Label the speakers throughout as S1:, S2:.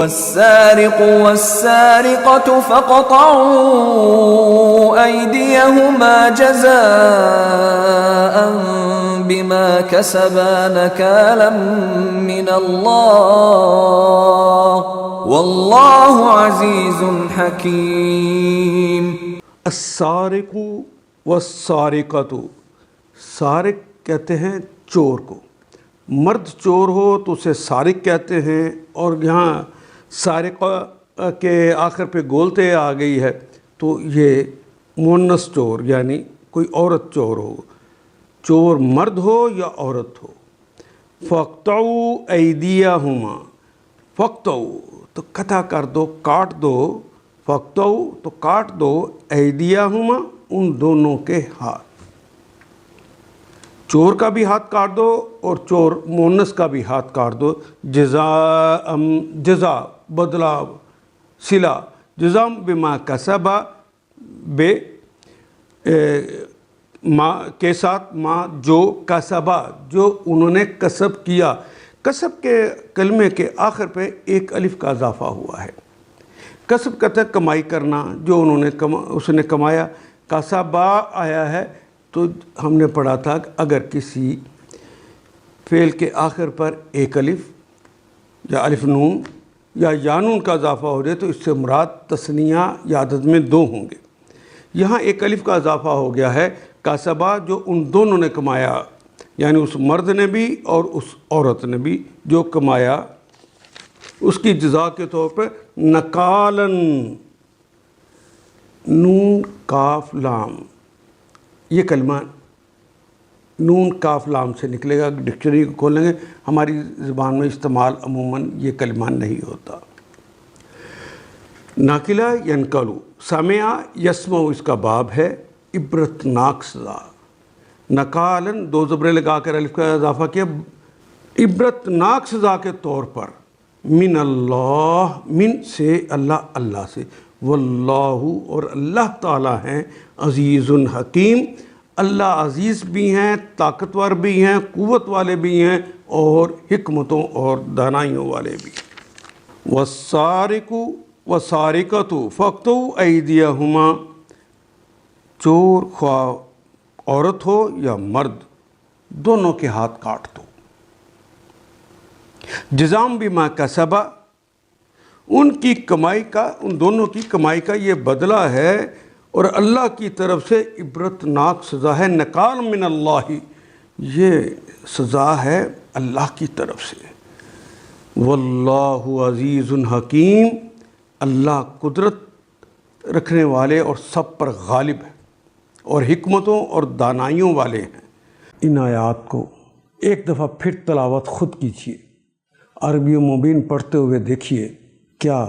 S1: والسارق والسارقة فاقطعوا أيديهما جزاء بما كسبا نكالا من الله والله عزيز حكيم.
S2: السارق والسارقۃ، سارق کہتے ہیں چور کو، مرد چور ہو تو اسے سارق کہتے ہیں، اور یہاں سارق کے آخر پہ گولتے آ گئی ہے تو یہ مؤنث چور یعنی کوئی عورت چور ہو، چور مرد ہو یا عورت ہو. فَاقْطَعُوا أَيْدِيَهُمَا، فَاقْطَعُوا تو قطع کر دو، کاٹ دو، فَاقْطَعُوا تو کاٹ دو، أَيْدِيَهُمَا ان دونوں کے ہاتھ، چور کا بھی ہاتھ کاٹ دو اور چور مؤنث کا بھی ہاتھ کاٹ دو. جزا بدلہ، صلہ، جزا بما کسبا، بے ما کے ساتھ، ما جو کسبا جو انہوں نے کسب کیا. کسب کے کلمے کے آخر پہ ایک الف کا اضافہ ہوا ہے. کسب کہتا ہے کمائی کرنا، جو انہوں نے اس نے کمایا. کسبا آیا ہے تو ہم نے پڑھا تھا کہ اگر کسی فعل کے آخر پر ایک الف یا الف نون یا یانون کا اضافہ ہو جائے تو اس سے مراد تثنیہ یا عدد میں دو ہوں گے. یہاں ایک الف کا اضافہ ہو گیا ہے. کسبا جو ان دونوں نے کمایا، یعنی اس مرد نے بھی اور اس عورت نے بھی جو کمایا، اس کی جزا کے طور پر نکالن، نون کاف لام، یہ کلمہ نون کاف لام سے نکلے گا. ڈکشنری کو کھولیں گے، ہماری زبان میں استعمال عموماً یہ کلمہ نہیں ہوتا. ناقلہ ینقلو، سمع یسمع اس کا باب ہے. عبرتناک سزا، نکالن دو زبریں لگا کر الف کا اضافہ کیا. عبرتناک سزا کے طور پر، من اللہ، من سے اللہ، اللہ سے، واللہ اور اللہ تعالیٰ ہیں، عزیز حکیم، اللہ عزیز بھی ہیں، طاقتور بھی ہیں، قوت والے بھی ہیں، اور حکمتوں اور دانائیوں والے بھی. والسارق والسارقۃ فاقطعوا ایدیہما، چور خواہ عورت ہو یا مرد دونوں کے ہاتھ کاٹ دو. جزام بما کسبا، ان کی کمائی کا، ان دونوں کی کمائی کا یہ بدلہ ہے اور اللہ کی طرف سے عبرتناک سزا ہے. نکال من اللہ، یہ سزا ہے اللہ کی طرف سے. واللہ عزیز حکیم، اللہ قدرت رکھنے والے اور سب پر غالب ہے اور حکمتوں اور دانائیوں والے ہیں. ان آیات کو ایک دفعہ پھر تلاوت خود کیجیے، عربی مبین پڑھتے ہوئے دیکھیے کیا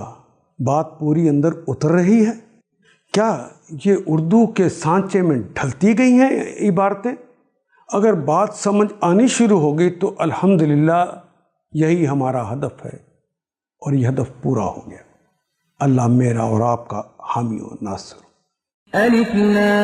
S2: بات پوری اندر اتر رہی ہے؟ کیا یہ اردو کے سانچے میں ڈھلتی گئی ہیں عبارتیں؟ اگر بات سمجھ آنی شروع ہو گئی تو الحمدللہ یہی ہمارا ہدف ہے اور یہ ہدف پورا ہو گیا. اللہ میرا اور آپ کا حامی و ناصر.
S1: الف لام